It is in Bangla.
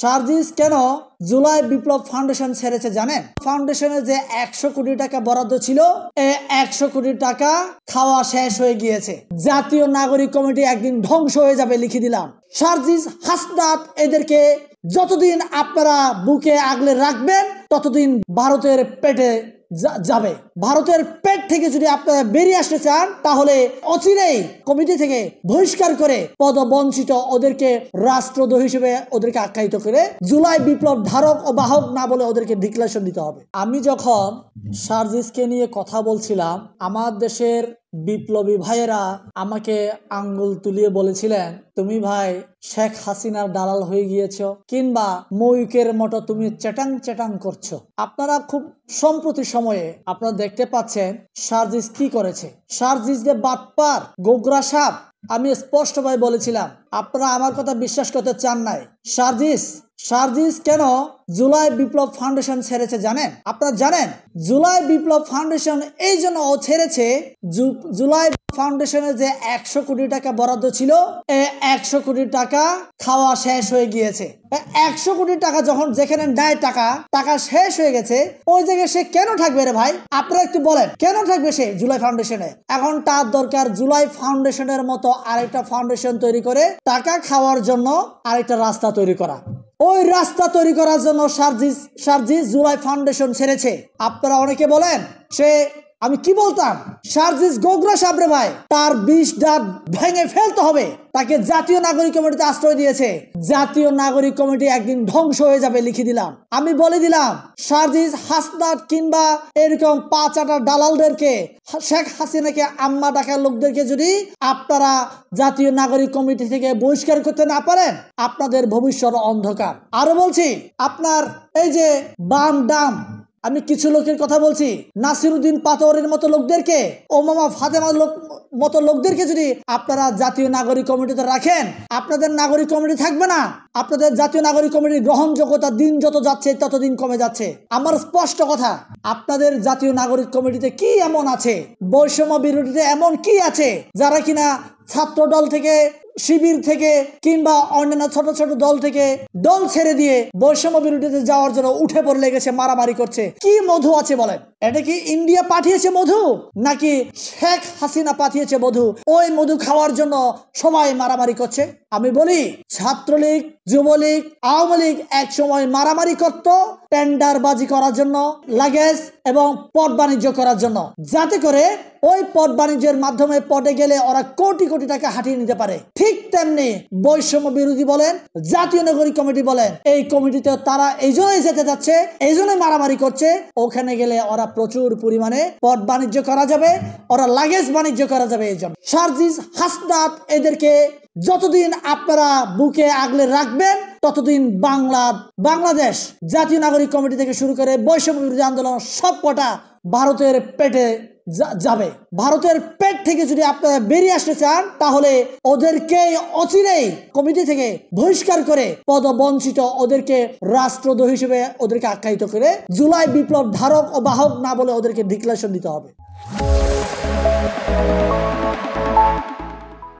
সার্জিস কেন জুলাই বিপ্লব ফাউন্ডেশন ছেড়েছে জানেন? ফাউন্ডেশনে যে 100 কোটি টাকা বরাদ্দ ছিল, এই 100 কোটি টাকা খাওয়া শেষ হয়ে গিয়েছে। জাতীয় নাগরিক কমিটি একদিন ধ্বংস হয়ে যাবে, লিখে দিলাম। সার্জিস, হাসনাত এদেরকে যতদিন আপনারা বুকে আগলে রাখবেন ততদিন ভারতের পেটে যাবে। ভারতের পেট থেকে যদি আপনারা বেরিয়ে আসতে চান তাহলে অচিরেই কমিটি থেকে বহিষ্কার করে পদবঞ্চিত ওদেরকে রাষ্ট্রদ্রোহী হিসেবে ওদেরকে আখ্যায়িত করে জুলাই বিপ্লব ধারক ও বাহক না বলে ওদেরকে ডিক্লারেশন দিতে হবে। আমি যখন সার্জিসকে নিয়ে কথা বলছিলাম, আমার দেশের বিপ্লবী ভাইয়েরা আমাকে আঙ্গুল তুলিয়ে বলেছিলেন, তুমি ভাই শেখ হাসিনার দালাল হয়ে গিয়েছ, কিংবা ময়ূকের মতো তুমি চেটাং চেটাং করছো। আপনারা খুব সম্প্রতি সময়ে আপনারা দেখতে পাচ্ছেন সার্জিস কি করেছে। সার্জিস যে বাটপার, গোগরা সাপ, আমি স্পষ্টভাবে বলেছিলাম, আপনারা আমার কথা বিশ্বাস করতে চান নাই। সার্জিস কেন জুলাই বিপ্লব ফাউন্ডেশন ছেড়েছে জানেন? আপনারা জানেন জুলাই বিপ্লব ফাউন্ডেশন এই জন্য ও ছেড়েছে, জুলাই ফাউন্ডেশনে যে 100 কোটি টাকা বরাদ্দ ছিল, এই 100 কোটি টাকা খাওয়া শেষ হয়ে গিয়েছে। 100 কোটি টাকা যখন যেখানে নেয় টাকা শেষ হয়ে গেছে, ওই জায়গায় সে কেন থাকবে রে ভাই? আপনারা একটু বলেন, কেন থাকবে সে জুলাই ফাউন্ডেশনে? এখন তার দরকার জুলাই ফাউন্ডেশনের মতো আরেকটা ফাউন্ডেশন তৈরি করে টাকা খাওয়ার জন্য আরেকটা রাস্তা তৈরি করা। ওই রাস্তা তৈরি করার জন্য সার্জিস জুলাই ফাউন্ডেশন ছেড়েছে। আপনারা অনেকে বলেন সে, আমি কি বলতাম, সার্জিস গোগরা সাবরে ভাই, তার 20 দাঁত ভেঙে ফেলতে হবে। তাকে জাতীয় নাগরিক কমিটিতে আশ্রয় দিয়েছে। জাতীয় নাগরিক কমিটি একদিন ধ্বংস হয়ে যাবে, লিখে দিলাম। আমি বলে দিলাম, সার্জিস, হাসনাত কিংবা এরকম 5-8টা দালালদেরকে, শেখ হাসিনাকে আম্মা ডাকার লোকদেরকে যদি আপনারা জাতীয় নাগরিক কমিটি থেকে বহিষ্কার করতে না পারেন, আপনাদের ভবিষ্যৎ অন্ধকার। আরো বলছি, আপনার এই যে বাম ডাম, আমি কিছু লোকের কথা বলছি, নাসিরউদ্দিন পাটোয়ারির মতো লোকদেরকে, ওমামা ফাতেমার মতো লোকদেরকে যদি আপনারা জাতীয় নাগরিক কমিটিতে রাখেন, আপনাদের নাগরিক কমিটি থাকবে না। আপনাদের জাতীয় নাগরিক কমিটির গ্রহণযোগ্যতা দিন যত যাচ্ছে ততদিন কমে যাচ্ছে। আমার স্পষ্ট কথা, আপনাদের জাতীয় নাগরিক কমিটিতে কি এমন আছে, বৈষম্য বিরোধীতে এমন কি আছে, যারা কিনা ছাত্র দল থেকে, শিবির থেকে কিংবা অন্যান্য ছোট ছোট দল থেকে দল ছেড়ে দিয়ে বৈষম্য বিরোধীতে যাওয়ার জন্য উঠে পড়ে লেগেছে, মারামারি করছে? কি মধু আছে বলেন? এটা কি ইন্ডিয়া পাঠিয়েছে মধু, নাকি শেখ হাসিনা পাঠিয়েছে মধু? ওই মধু খাওয়ার জন্য সবাই মারামারি করছে। আমি বলি, ছাত্রলীগ, যুবলীগ, আওয়ামী লীগ এক সময় মারামারি করত টেন্ডারবাজি করার জন্য, লাগেজ এবং পট বাণিজ্য করার জন্য, যাতে করে ওই পট বাণিজ্যের মাধ্যমে পটে গেলে ওরা কোটি কোটি টাকা হাতিয়ে নিতে পারে। ঠিক তেমনি বৈষম্য বিরোধী বলেন, জাতীয় নাগরিক কমিটি বলেন, এই কমিটিতে তারা এই জন্যই যেতে যাচ্ছে, এই জন্যই মারামারি করছে। ওখানে গেলে ওরা প্রচুর পরিমাণে পট বাণিজ্য করা যাবে, ওরা লাগেজ বাণিজ্য করা যাবে। এই জন্য সার্জিস, হাসনাত এদেরকে যতদিন আপনারা বুকে আগলে রাখবেন ততদিন বাংলাদেশ জাতীয় নাগরিক কমিটি থেকে শুরু করে বৈষম্য বিরোধী আন্দোলন সব কটা ভারতের পেটে যাবে। ভারতের পেট থেকে যদি আপনারা বেরিয়ে আসতে চান তাহলে ওদেরকে অচিরেই কমিটি থেকে বহিষ্কার করে পদবঞ্চিত ওদেরকে রাষ্ট্রদ্রোহী হিসেবে ওদেরকে আখ্যায়িত করে জুলাই বিপ্লব ধারক ও বাহক না বলে ওদেরকে ডিক্লারেশন দিতে হবে।